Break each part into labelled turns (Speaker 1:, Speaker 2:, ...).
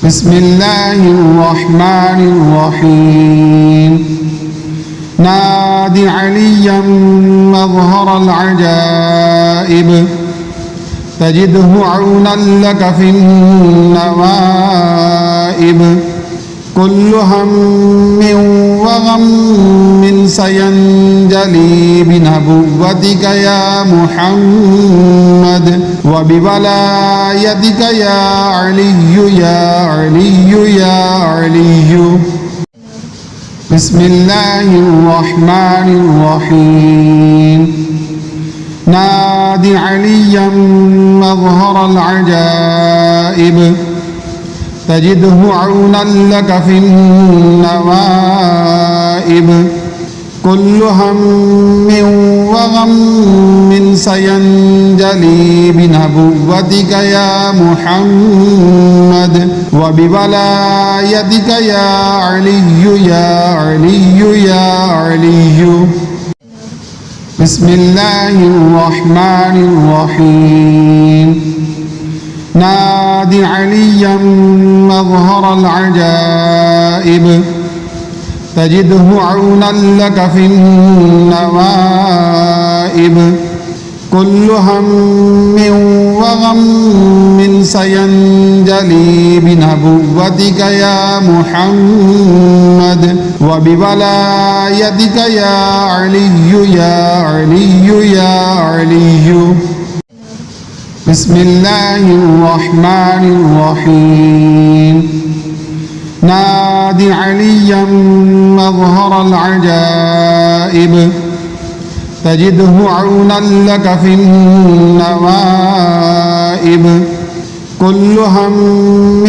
Speaker 1: بسم الله الرحمن الرحيم ناد عليا مظهر العجائب تجده عونا لك في النوائب كل هم وغم سينجلي بنبوتك يا محمد وبولايتك يا علي يا علي يا علي بسم الله الرحمن الرحيم ناد عليا مظهر العجائب تجده عونا لك في النوائب كل هم وغم سينجلي بنبوتك يا محمد وبولايتك يا علي يا علي يا علي بسم الله الرحمن الرحيم ناد عليا مظهر العجائب تجده عونا لك في النوائب كل هم وغم سينجلي بنبوتك يا محمد وبولايتك يا علي يا علي يا علي بسم الله الرحمن الرحيم ناد عليا مظهر العجائب تجده عونا لك في النوائب كل هم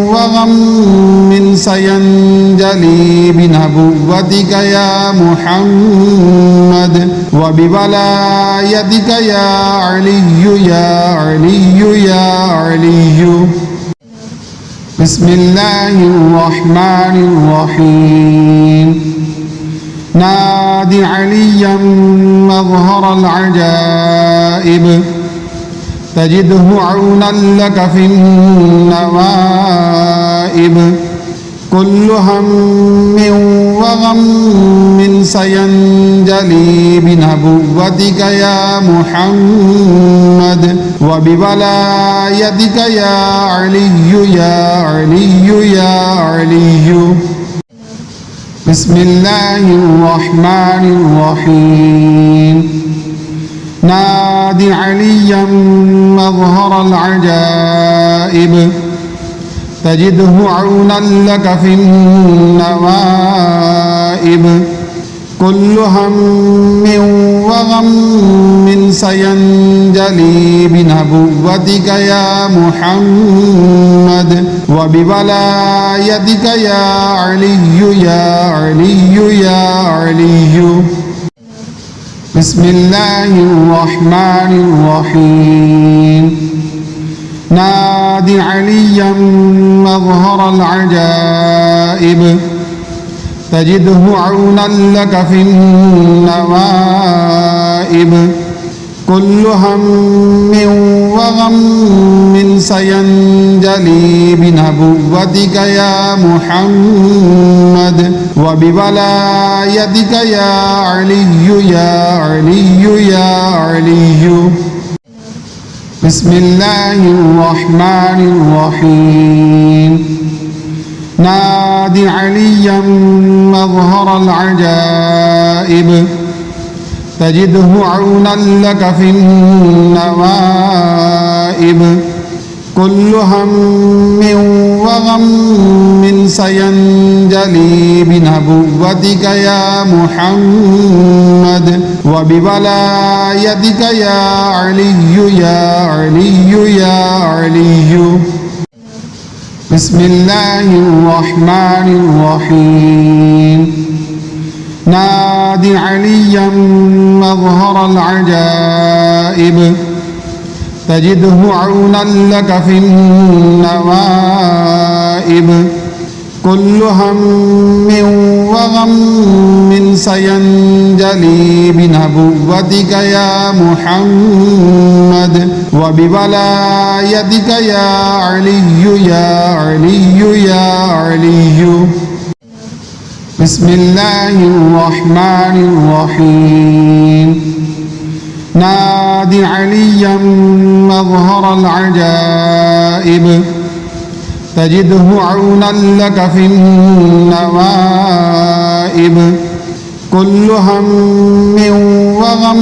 Speaker 1: وغم سينجلي بنبوتك يا محمد وبولايتك يا علي يا علي يا علي بسم الله الرحمن الرحيم ناد عليا مظهر العجائب تجده عونا لك في النوائب كل هم وغم سينجلي بنبوتك يا محمد وبولايتك يا علي يا علي يا علي بسم الله الرحمن الرحيم ناد عليا مظهر العجائب تجده عونا لك في النوائب كل هم وغم سينجلي بنبوتك يا محمد وبولايتك يا علي يا علي يا علي بسم الله الرحمن الرحيم ناد عليا مظهر العجائب تجده عونا لك في النوائب كل هم وغم سينجلي بنبوتك يا محمد وبولايتك يا علي يا علي يا علي بسم الله الرحمن الرحيم ناد عليا مظهر العجائب تجده عونا لك في النوائب كل هم وغم سينجلي بنبوتك يا محمد وبولايتك يا علي يا علي يا علي بسم الله الرحمن الرحيم ناد عليا مظهر العجائب تجده عونا لك في النوائب كل هم وغم سينجلي بنبوتك يا محمد وبولايتك يا علي يا علي يا علي. بسم الله الرحمن الرحيم. نادي عليا مظهر العجائب تجده عونا لك في النوائب. كل هم وغم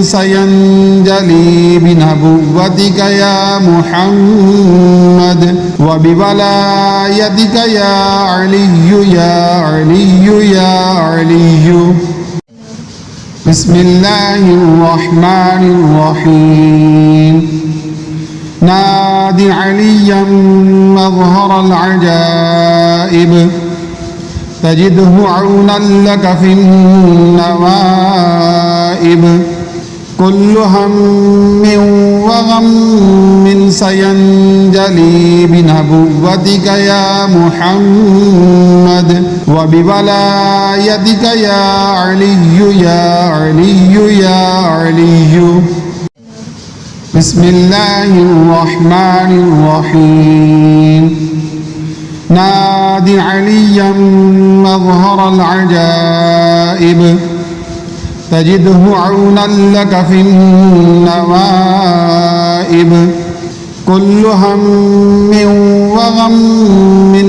Speaker 1: سينجلي بنبوتك يا محمد وبولايتك يا علي يا علي يا علي. بسم الله الرحمن الرحيم. نادي عليا مظهر العجائب تجده عونا لك في النوائب. كل هم وغم سينجلي بنبوتك يا محمد وبولايتك يا علي يا علي يا علي. بسم الله الرحمن الرحيم. نادي عليا مظهر العجائب تجده عونا لك في النوائب. كل هم وغم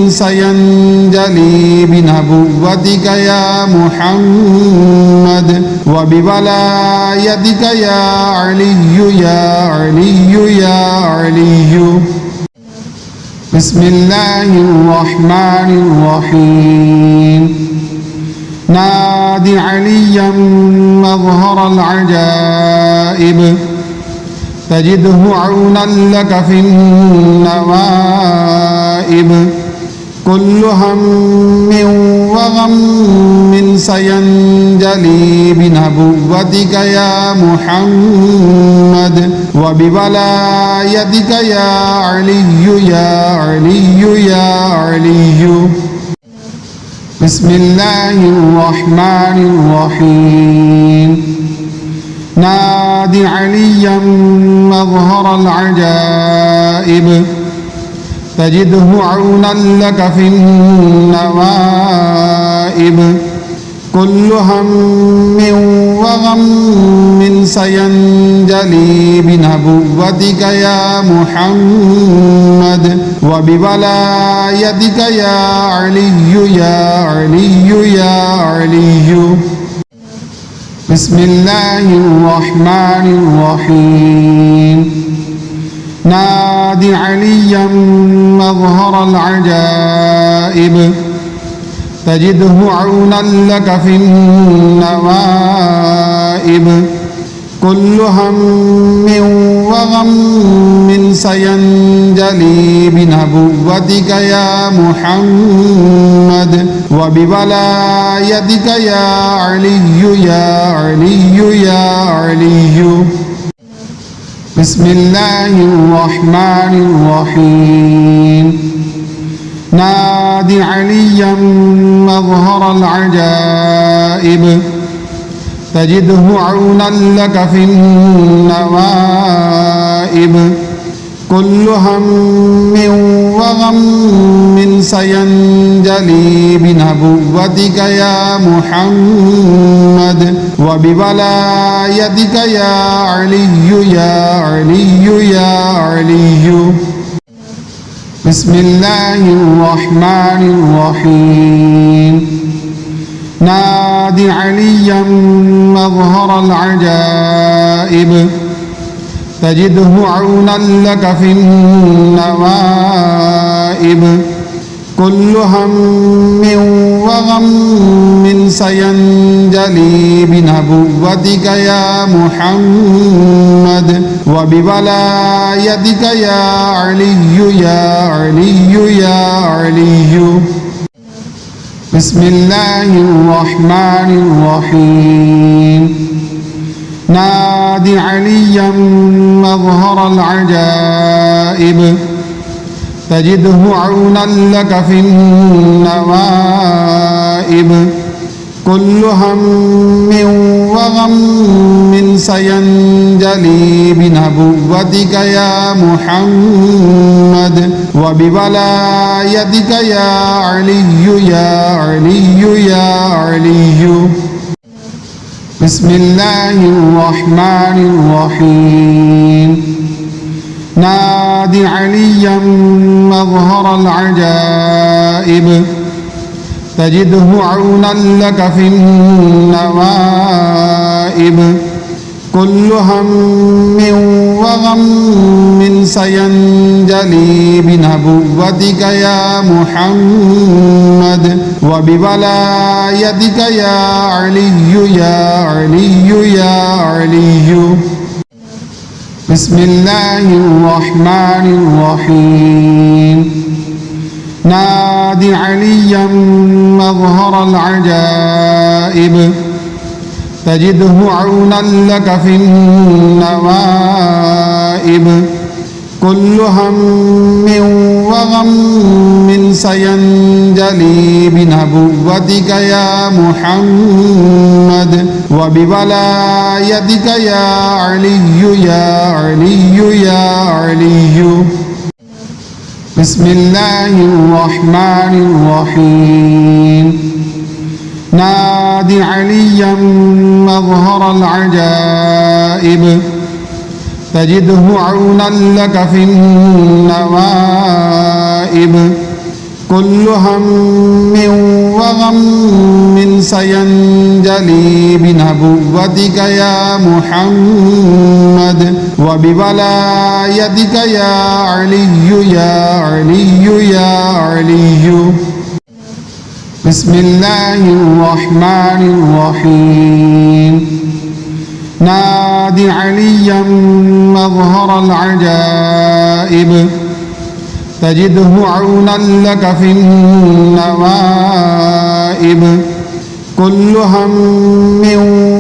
Speaker 1: سينجلي بنبوتك يا محمد وبولايتك يا علي يا علي يا علي. بسم الله الرحمن الرحيم. نادي عليا مظهر العجائب تجده عونا لك في النوائب. كل هم وغم سينجلي بنبوتك يا محمد وبولايتك يا علي يا علي يا علي. بسم الله الرحمن الرحيم. نادي عليا مظهر العجائب تجده عونا لك في النوائب. كل هم وغم سينجلي بنبوتك يا محمد وبولايتك يا علي يا علي يا علي. بسم الله الرحمن الرحيم. نادي عليا مظهر العجائب تجده عونا لك في النوائب. كل هم وغم سينجلي بنبوتك يا محمد وبولايتك يا علي يا علي يا علي. بسم الله الرحمن الرحيم. نادي عليا مظهر العجائب تجده عونا لك في النوائب. كل هم وغم سينجلي بنبوتك يا محمد وبولايتك يا علي يا علي يا علي. بسم الله الرحمن الرحيم. نادي عليا مظهر العجائب تجده عونا لك في النوائب. كل هم وغم سينجلي بنبوتك يا محمد وبولايتك يا علي يا علي يا علي. بسم الله الرحمن الرحيم. نادي عليا مظهر العجائب تجده عونا لك في النوائب كل هم وغم سينجلي بنبوتك يا محمد وبولايتك يا علي يا علي يا علي بسم الله الرحمن الرحيم نادي عليا مظهر العجائب تجده عونا لك في النوائب كل هم وغم سينجلي بنبوتك يا محمد وبولايتك يا علي يا علي يا علي بسم الله الرحمن الرحيم نادي عليا مظهر العجائب تجده عونا لك في النوائب كل هم وغم سينجلي بنبوتك يا محمد وبولايتك يا علي يا علي يا علي بسم الله الرحمن الرحيم نادي عليا مظهر العجائب تجده عونا لك في النوائب كل هم وغم سينجلي بنبوتك يا محمد وبولايتك يا علي يا علي يا علي بسم الله الرحمن الرحيم نادي عليا مظهر العجائب تجده عونا لك في النوائب كل هم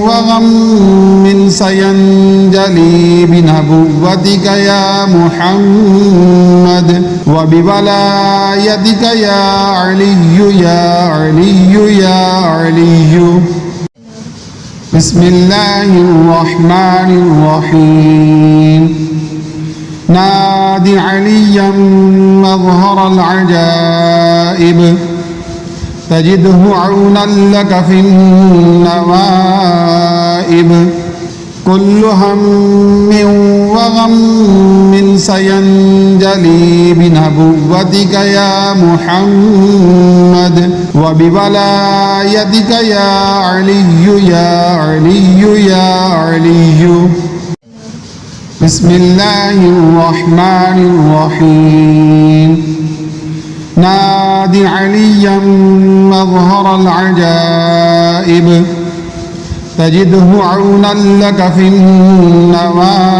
Speaker 1: وغم سينجلي بنبوتك يا محمد وبولايتك يا علي يا علي يا علي بسم الله الرحمن الرحيم نادي عليا مظهر العجائب تجده عونا لك في النوائب كل هم وغم سينجلي بنبوتك يا محمد وبولايتك يا علي يا علي يا علي بسم الله الرحمن الرحيم نادي عليا مظهر العجائب تجده عونا لك في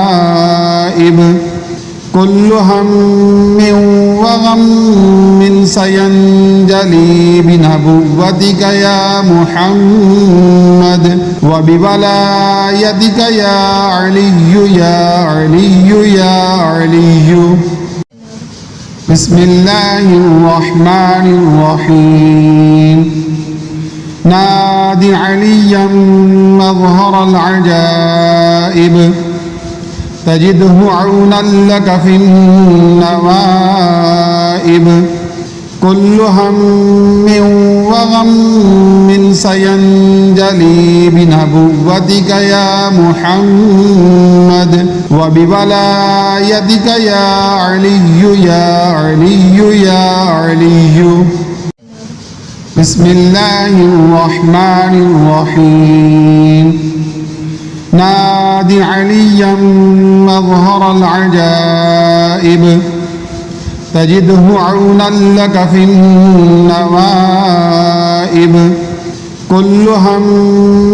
Speaker 1: النوائب كل هم وغم سينجلي بنبوتك يا محمد وبولايتك يا علي يا علي يا علي بسم الله الرحمن الرحيم نادي عليا مظهر العجائب تجده عونا لك في النوائب كل هم وغم سينجلي بنبوتك يا محمد وبولايتك يا علي يا علي يا علي بسم الله الرحمن الرحيم نادي عليا مظهر العجائب تجده عونا لك في النوائب كل هم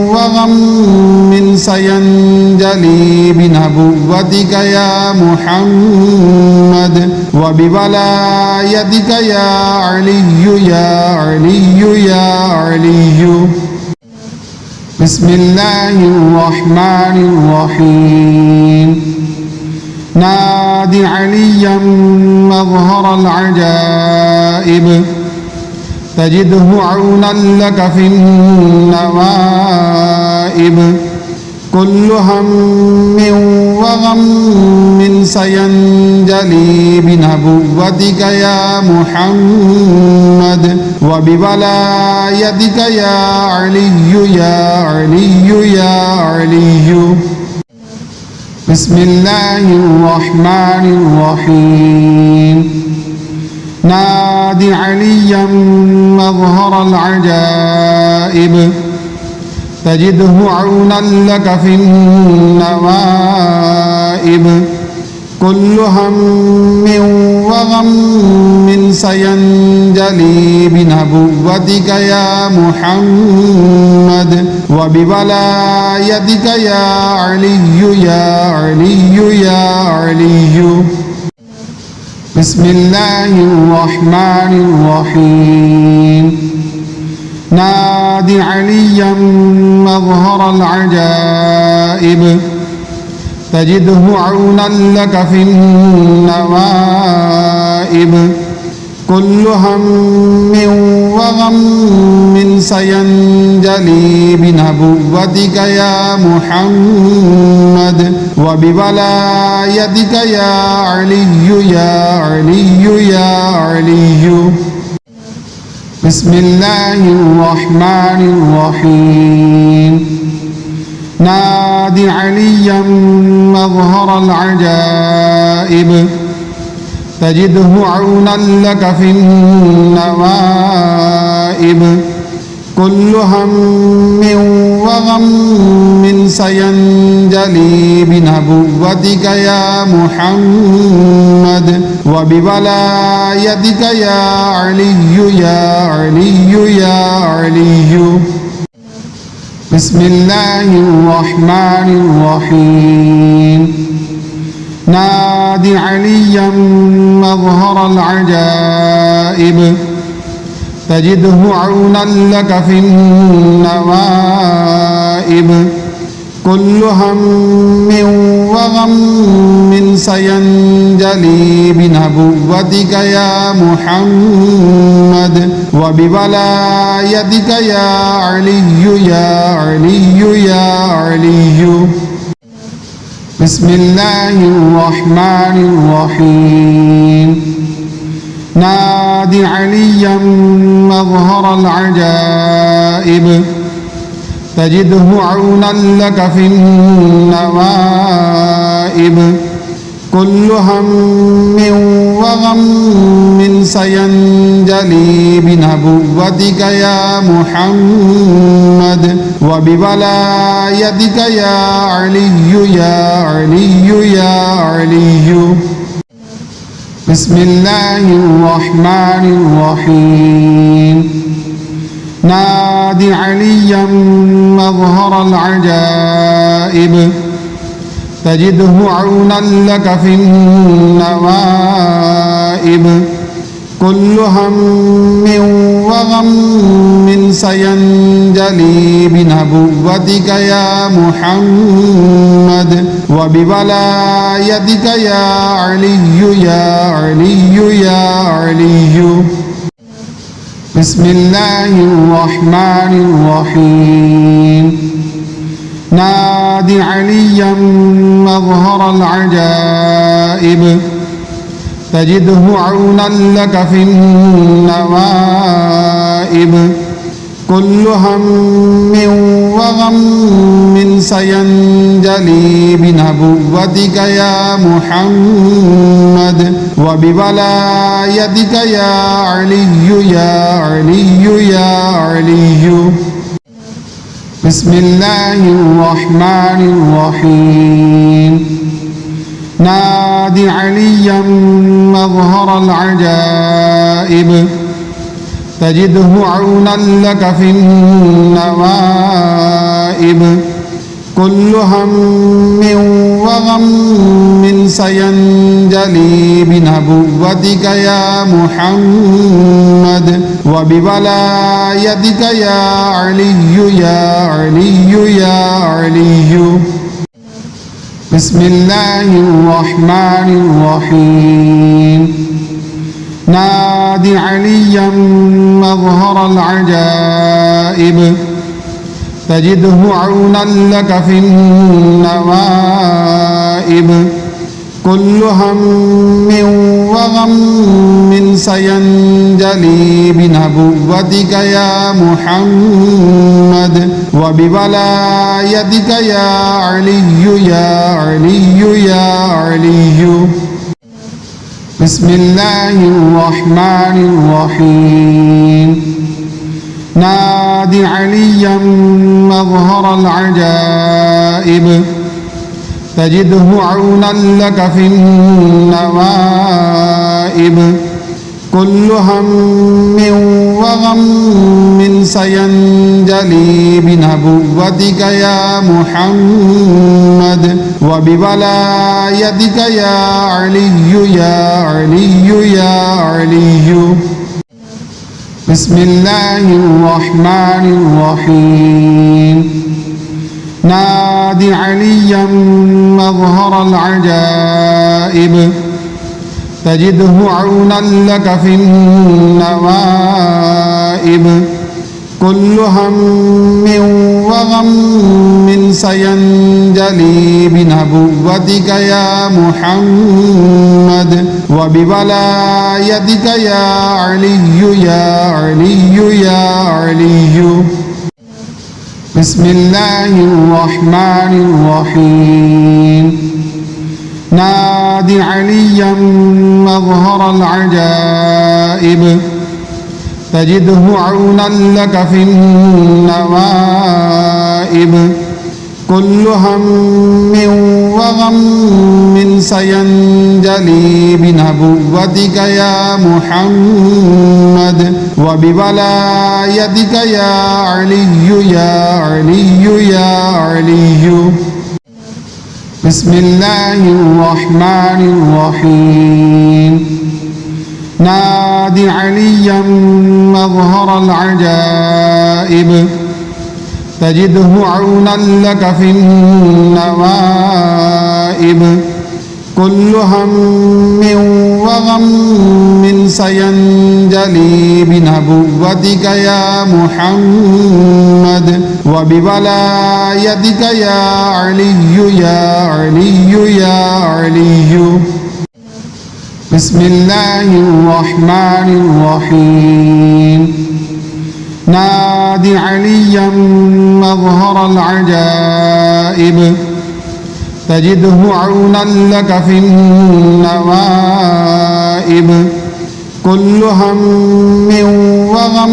Speaker 1: وغم سينجلي بنبوتك يا محمد وبولايتك يا علي يا علي يا علي بسم الله الرحمن الرحيم ناد عليا مظهر العجائب تجده عونا لك في النوائب كل هم وغم سينجلي بنبوتك يا محمد وبولايتك يا علي يا علي يا علي بسم الله الرحمن الرحيم ناد عليا مظهر العجائب تجده عونا لك في النوائب كل هم وغم سينجلي بنبوتك يا محمد وبولايتك يا علي يا علي يا علي بسم الله الرحمن الرحيم ناد عليا مظهر العجائب تجده عونا لك في النوائب كل هم وغم سينجلي بنبوتك يا محمد وبولايتك يا علي يا علي يا علي بسم الله الرحمن الرحيم ناد عليا مظهر العجائب تجده عونا لك في النوائب كل هم وغم سينجلي بنبوتك يا محمد وبولايتك يا علي يا علي يا علي بسم الله الرحمن الرحيم ناد عليا مظهر العجائب تجده عونا لك في النوائب كل هم وغم سينجلي بنبوتك يا محمد وبولايتك يا علي يا علي يا علي بسم الله الرحمن الرحيم ناد عليا مظهر العجائب تجده عونا لك في النوائب كل هم وغم سينجلي بنبوتك يا محمد وبولايتك يا علي يا علي يا علي بسم الله الرحمن الرحيم ناد عليا مظهر العجائب تجده عونا لك في النوائب كل هم وغم سينجلي بنبوتك يا محمد وبولايتك يا علي يا علي يا علي بسم الله الرحمن الرحيم ناد عليا مظهر العجائب تجده عونا لك في النوائب كل هم وغم سينجلي بنبوتك يا محمد وبولايتك يا علي يا علي يا علي بسم الله الرحمن الرحيم ناد عليا مظهر العجائب تجده عونا لك في النوائب كل هم وغم سينجلي بنبوتك يا محمد وبولايتك يا علي يا علي يا علي بسم الله الرحمن الرحيم نادي عليا مظهر العجائب تجده عونا لك في النوائب كل هم وغم سينجلي بنبوتك يا محمد وبولايتك يا علي يا علي يا علي بسم الله الرحمن الرحيم نادي عليا مظهر العجائب تجده عونا لك في النوائب كل هم وغم سينجلي بنبوتك يا محمد وبولايتك يا علي يا علي يا علي بسم الله الرحمن الرحيم نادي عليا مظهر العجائب تجده عونا لك في النوائب كل هم وغم سينجلي بنبوتك يا محمد وبولايتك يا علي يا علي يا علي بسم الله الرحمن الرحيم نادي عليا مظهر العجائب تجده عونا لك في النوائب كل هم وغم سينجلي بنبوتك يا محمد وبولايتك يا علي يا علي يا علي بسم الله الرحمن الرحيم نادي عليا مظهر العجائب تجده عونا لك في النوائب كل هم وغم سينجلي بنبوتك يا محمد وبولايتك يا علي يا علي يا علي بسم الله الرحمن الرحيم نادي عليا مظهر العجائب تجده عونا لك في النوائب كل هم وغم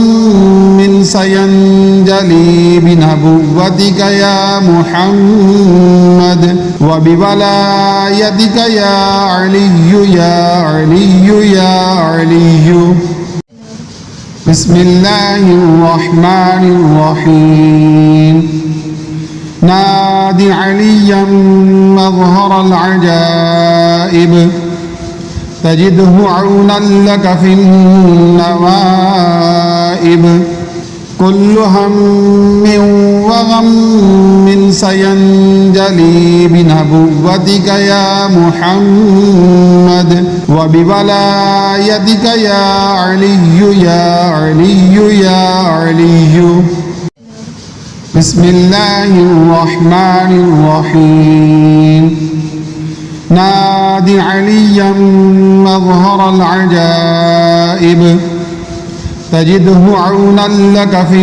Speaker 1: سينجلي بنبوتك يا محمد وبولايتك يا علي يا علي يا علي بسم الله الرحمن الرحيم نادي عليا مظهر العجائب تجده عونا لك في النوائب كل هم وغم سينجلي بنبوتك يا محمد وبولايتك يا علي يا علي يا علي بسم الله الرحمن الرحيم نادي عليا مظهر العجائب تجده عونا لك في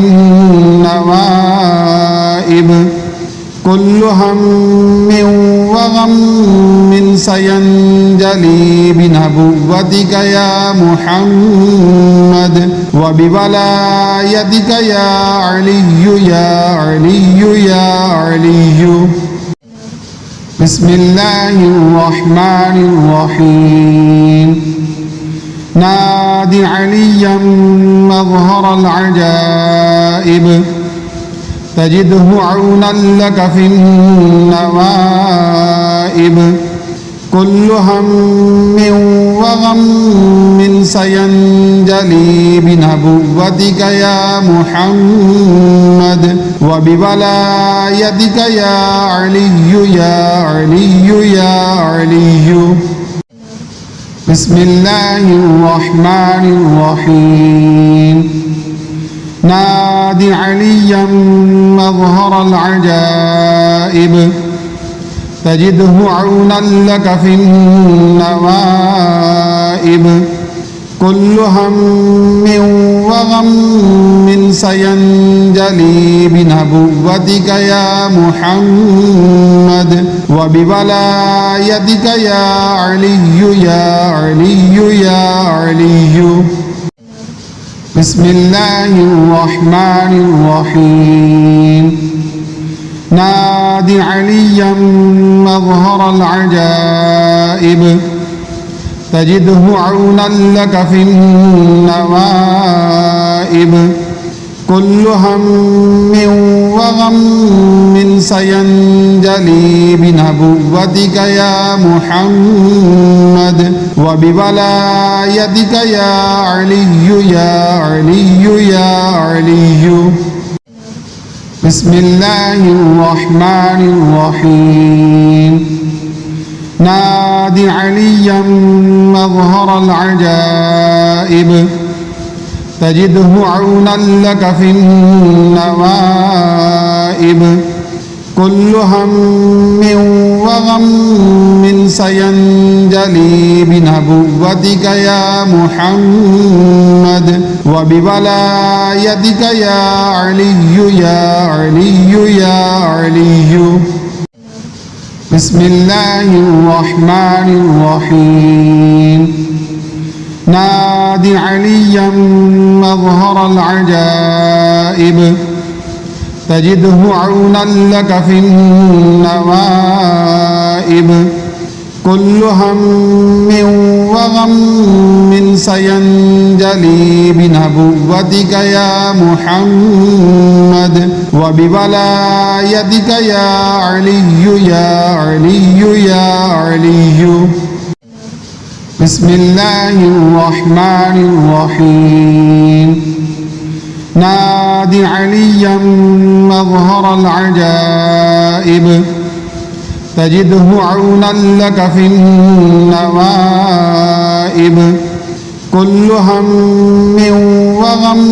Speaker 1: النوائب كل هم وغم سينجلي بنبوتك يا محمد وبولايتك يا علي يا علي يا علي بسم الله الرحمن الرحيم نادي عليا مظهر العجائب تجده عونا لك في النوائب كل هم وغم سينجلي بنبوتك يا محمد وبولايتك يا علي يا علي يا علي بسم الله الرحمن الرحيم نادي عليا مظهر العجائب تجده عونا لك في النوائب كل هم وغم سينجلي بنبوتك يا محمد وبولايتك يا علي يا علي يا علي بسم الله الرحمن الرحيم نادي عليا مظهر العجائب تجده عونا لك في النوائب كل هم وغم سينجلي بنبوتك يا محمد وبولايتك يا علي يا علي يا علي بسم الله الرحمن الرحيم نادي عليا مظهر العجائب تجده عونا لك في النوائب كل هم وغم سينجلي بنبوتك يا محمد وبولايتك يا علي يا علي يا علي بسم الله الرحمن الرحيم نادي عليا مظهر العجائب تجده عونا لك في النوائب كل هم وغم سينجلي بنبوتك يا محمد وبولايتك يا علي يا علي يا علي بسم الله الرحمن الرحيم نادي عليا مظهر العجائب تجده عونا لك في النوائب كل هم وغم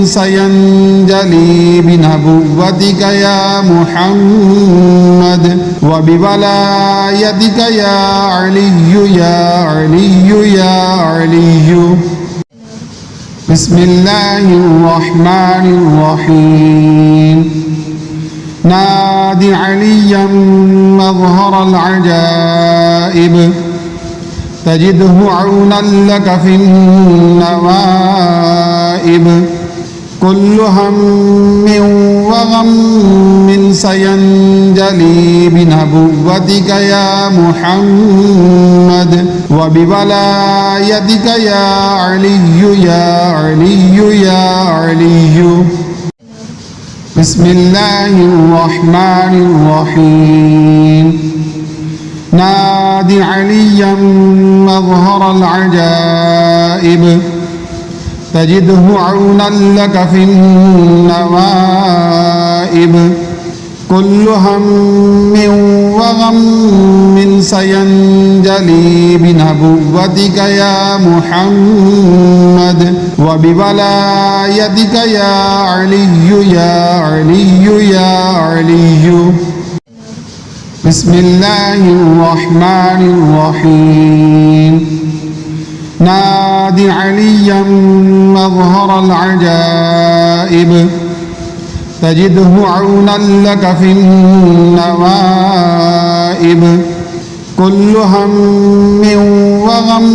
Speaker 1: سينجلي بنبوتك يا محمد وبولايتك يا علي يا علي يا علي بسم الله الرحمن الرحيم نادي عليا مظهر العجائب تجده عونا لك في النوائب كل هم وغم سينجلي بنبوتك يا محمد وبولايتك يا علي يا علي يا علي بسم الله الرحمن الرحيم نادي عليا مظهر العجائب تجده عونا لك في النوائب كل هم وغم سينجلي بنبوتك يا محمد وبولايتك يا علي يا علي يا علي بسم الله الرحمن الرحيم نادي عليا مظهر العجائب تجده عونا لك في النوائب كل هم وغم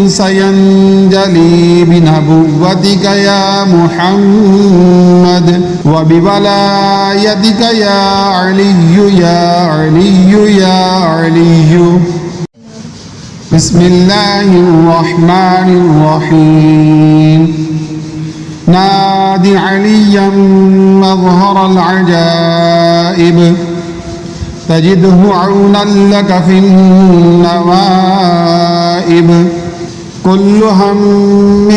Speaker 1: سينجلي بنبوتك يا محمد وبولايتك يا علي يا علي يا علي بسم الله الرحمن الرحيم نادي عليا مظهر العجائب تجده عونا لك في النوائب كل هم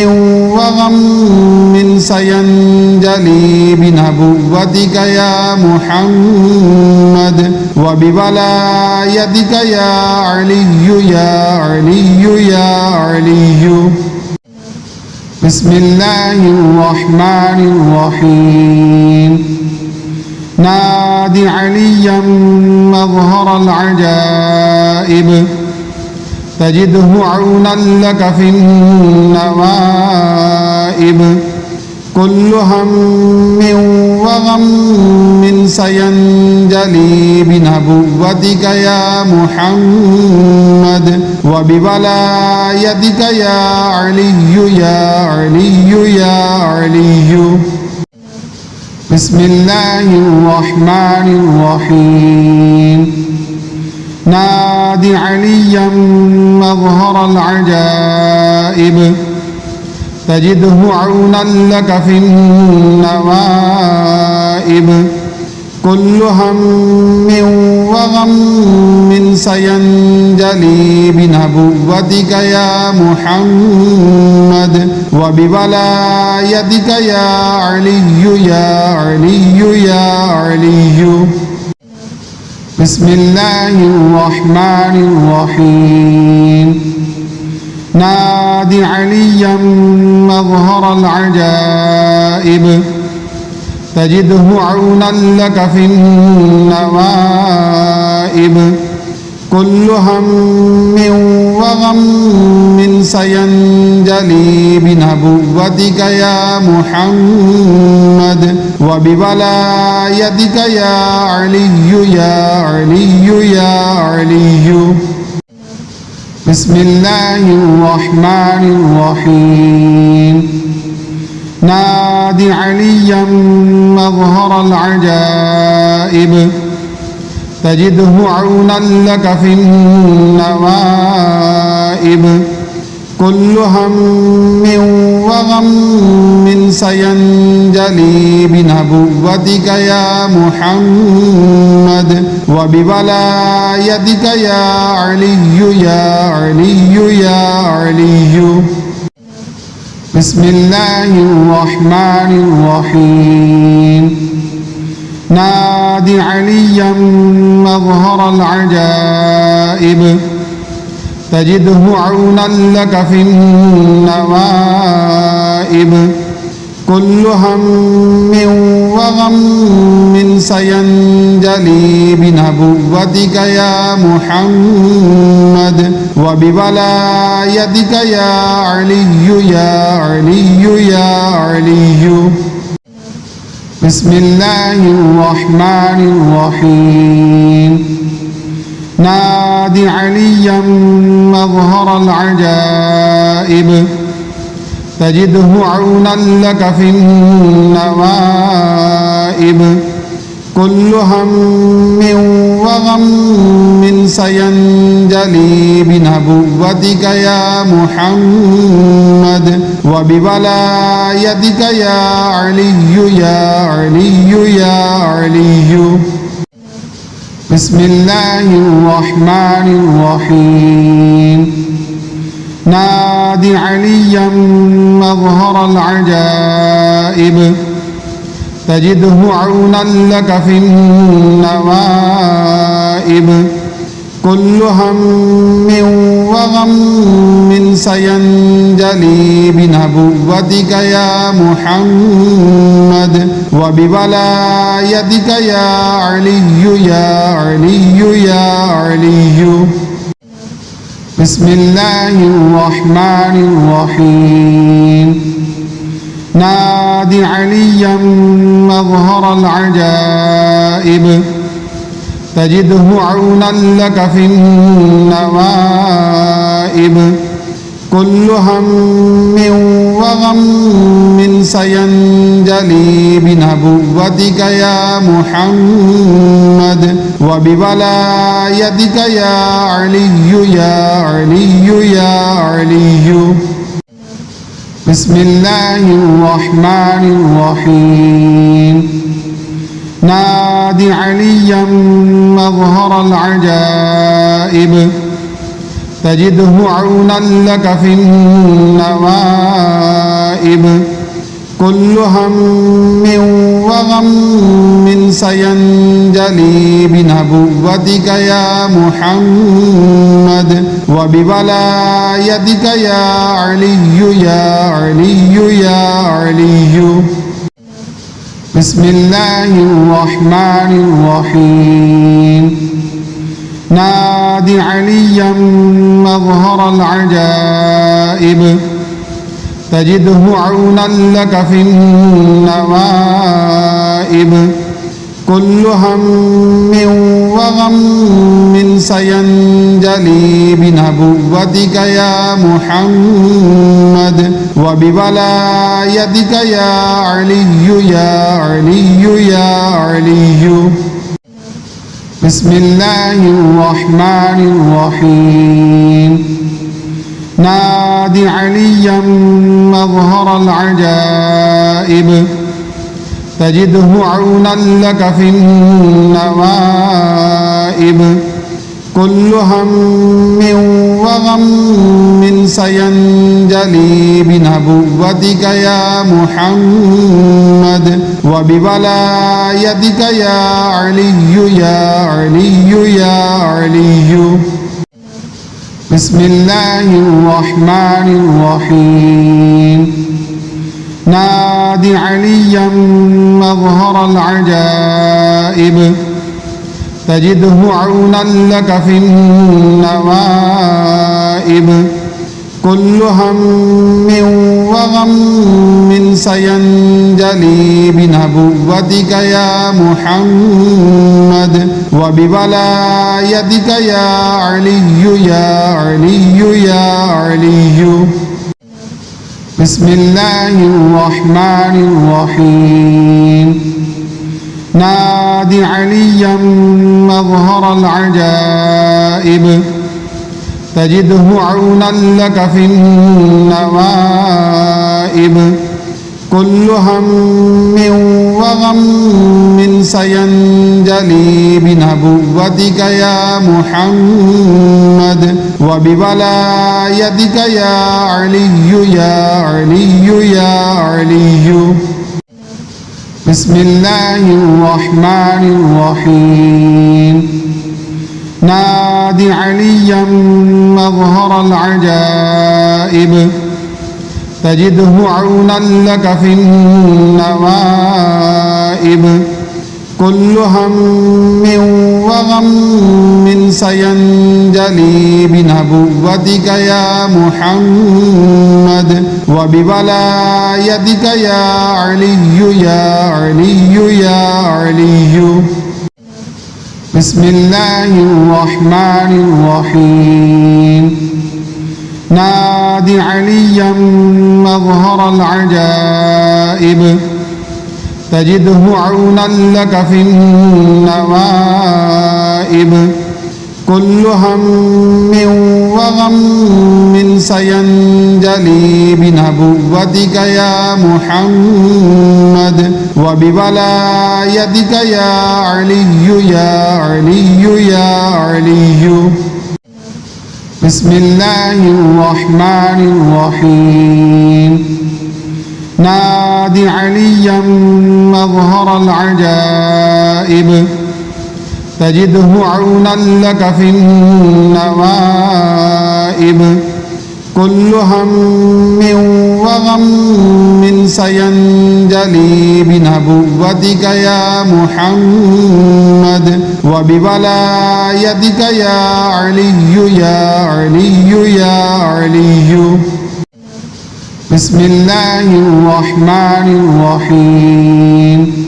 Speaker 1: وغم سينجلي بنبوتك يا محمد وبولايتك يا علي يا علي يا علي بسم الله الرحمن الرحيم نادي عليا مظهر العجائب تجده عونا لك في النوائب كل هم وغم سينجلي بنبوتك يا محمد وبولايتك يا علي يا علي يا علي بسم الله الرحمن الرحيم نادي عليا مظهر العجائب تجده عونا لك في النوائب كل هم وغم سينجلي بنبوتك يا محمد وبولايتك يا علي يا علي يا علي بسم الله الرحمن الرحيم نادي عليا مظهر العجائب تجده عونا لك في النوائب كل هم وغم سينجلي بنبوتك يا محمد وبولايتك يا علي يا علي يا علي بسم الله الرحمن الرحيم نادي عليا مظهر العجائب تجده عونا لك في النوائب كل هم وغم سينجلي بنبوتك يا محمد وبولايتك يا علي يا علي يا علي بسم الله الرحمن الرحيم نادي عليا مظهر العجائب تجده عونا لك في النوائب كل هم وغم سينجلي بنبوتك يا محمد وبولايتك يا علي يا علي يا علي بسم الله الرحمن الرحيم نادي عليا مظهر العجائب تجده عونا لك في النوائب كل هم وغم سينجلي بنبوتك يا محمد وبولايتك يا علي يا علي يا علي بسم الله الرحمن الرحيم نادي عليا مظهر العجائب تجده عونا لك في النوائب كل هم وغم سينجلي بنبوتك يا محمد وبولايتك يا علي يا علي يا علي بسم الله الرحمن الرحيم نادي عليا مظهر العجائب تجده عونا لك في النوائب كل هم وغم سينجلي بنبوتك يا محمد وبولايتك يا علي يا علي يا علي بسم الله الرحمن الرحيم نادي عليا مظهر العجائب تجده عونا لك في النوائب كل هم وغم سينجلي بنبوتك يا محمد وبولايتك يا علي يا علي يا علي بسم الله الرحمن الرحيم نادي عليا مظهر العجائب تجده عونا لك في النوائب كل هم وغم سينجلي بنبوتك يا محمد وبولايتك يا علي يا علي يا علي بسم الله الرحمن الرحيم نادي عليا مظهر العجائب تجده عونا لك في النوائب كل هم وغم سينجلي بنبوتك يا محمد وبولايتك يا علي يا علي يا علي بسم الله الرحمن الرحيم نادي عليا مظهر العجائب تجده عونا لك في النوائب كل هم وغم سينجلي بنبوتك يا محمد وبولايتك يا علي يا علي يا علي بسم الله الرحمن الرحيم نادي عليا مظهر العجائب تجده عونا لك في النوائب كل هم وغم سينجلي بنبوتك يا محمد وبولايتك يا علي يا علي يا علي بسم الله الرحمن الرحيم نادي عليا مظهر العجائب تجده عونا لك في النوائب كل هم وغم سينجلي بنبوتك يا محمد وبولايتك يا علي يا علي يا علي بسم الله الرحمن الرحيم نادي عليا مظهر العجائب تجده عونا لك في النوائب كل هم وغم سينجلي بنبوتك يا محمد وبولايتك يا علي يا علي يا علي بسم الله الرحمن الرحيم نادي عليا مظهر العجائب تجده عونا لك في النوائب كل هم وغم سينجلي بنبوتك يا محمد وبولايتك يا علي يا علي يا علي بسم الله الرحمن الرحيم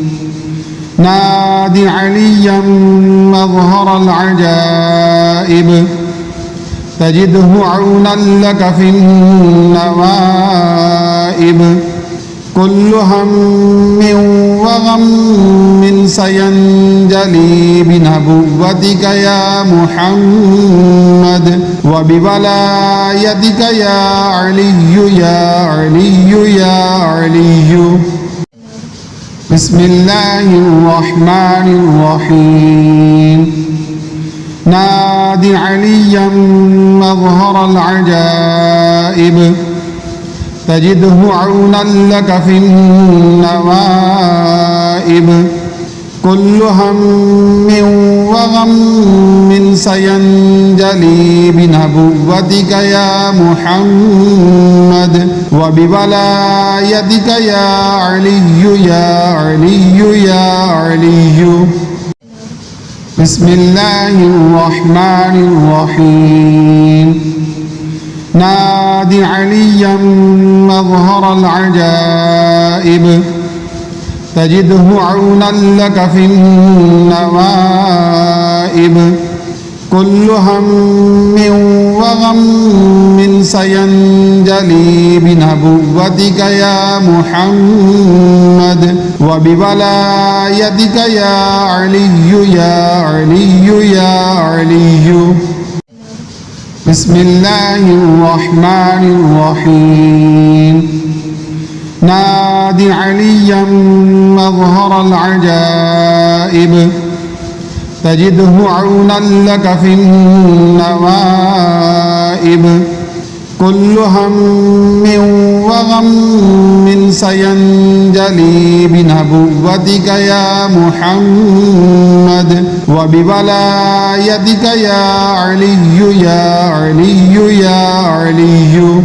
Speaker 1: نادي عليا مظهر العجائب تجده عونا لك في النوائب كل هم وغم سينجلي بنبوتك يا محمد وبولايتك يا علي يا علي يا علي بسم الله الرحمن الرحيم ناد عليا مظهر العجائب تجده عونا لك في النوائب كل هم وغم سينجلي بنبوتك يا محمد وبولايتك يا علي يا علي يا علي بسم الله الرحمن الرحيم ناد عليا مظهر العجائب تجده عونا لك في النوائب كل هم وغم سينجلي بنبوتك يا محمد وبولايتك يا علي يا علي يا علي بسم الله الرحمن الرحيم ناد عليا مظهر العجائب تجده عونا لك في النوائب كل هم وغم سينجلي بنبوتك يا محمد وبولايتك يا علي يا علي يا علي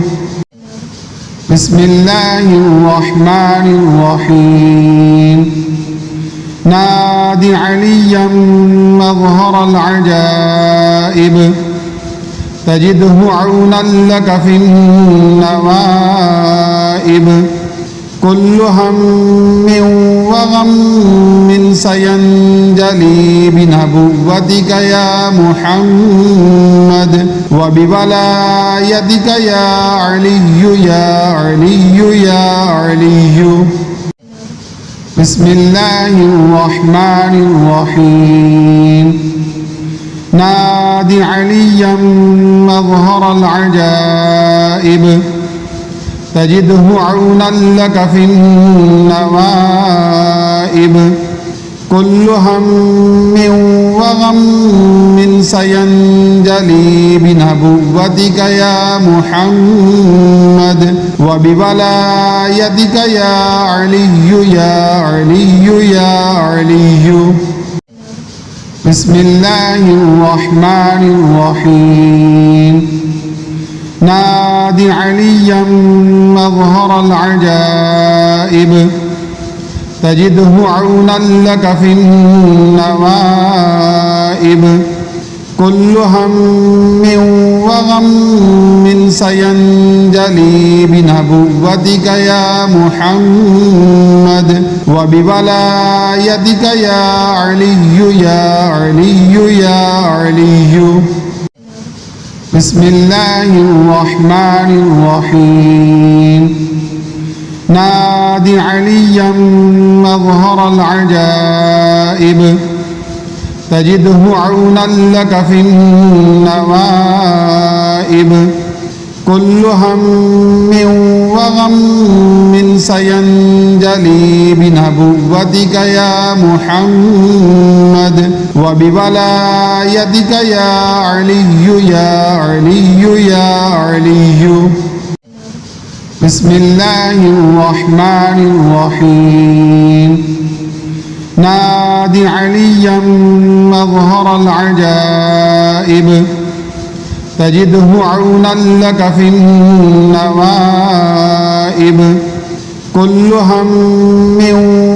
Speaker 1: بسم الله الرحمن الرحيم ناد عليا مظهر العجائب تجده عونا لك في النوائب كل هم وغم سينجلي بنبوتك يا محمد وبولايتك يا علي يا علي يا علي بسم الله الرحمن الرحيم ناد عليا مظهر العجائب تجده عونا لك في النوائب كل هم وغم سينجلي بنبوتك يا محمد وبولايتك يا علي يا علي يا علي بسم الله الرحمن الرحيم ناد عليا مظهر العجائب تجده عونا لك في النوائب كل هم وغم سينجلي بنبوتك يا محمد وبولايتك يا علي يا علي يا علي بسم الله الرحمن الرحيم ناد عليا مظهر العجائب تجده عونا لك في النوائب كل هم وغم سينجلي بنبوتك يا محمد وبولايتك يا علي يا علي يا علي بسم الله الرحمن الرحيم ناد عليا مظهر العجائب تجده عونا لك في النوائب كل هم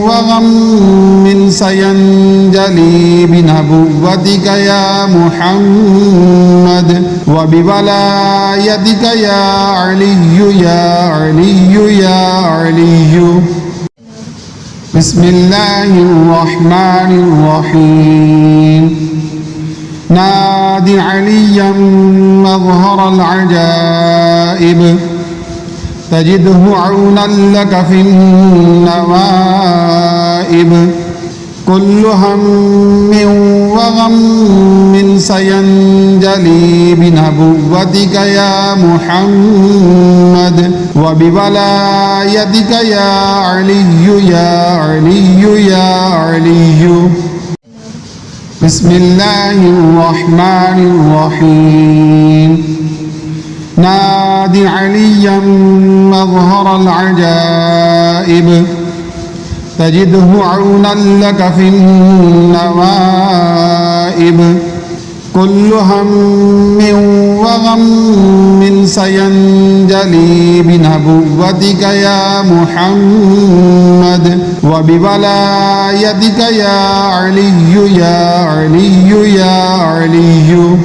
Speaker 1: وغم سينجلي بنبوتك يا محمد وبولايتك يا علي يا علي يا علي بسم الله الرحمن الرحيم ناد عليا مظهر العجائب تجده عونا لك في النوائب كل هم وغم سينجلي بنبوتك يا محمد وبولايتك يا علي يا علي يا علي بسم الله الرحمن الرحيم نادي عليا مظهر العجائب تجده عونا لك في النوائب كل هم وغم سينجلي بنبوتك يا محمد وبولايتك يا علي يا علي يا علي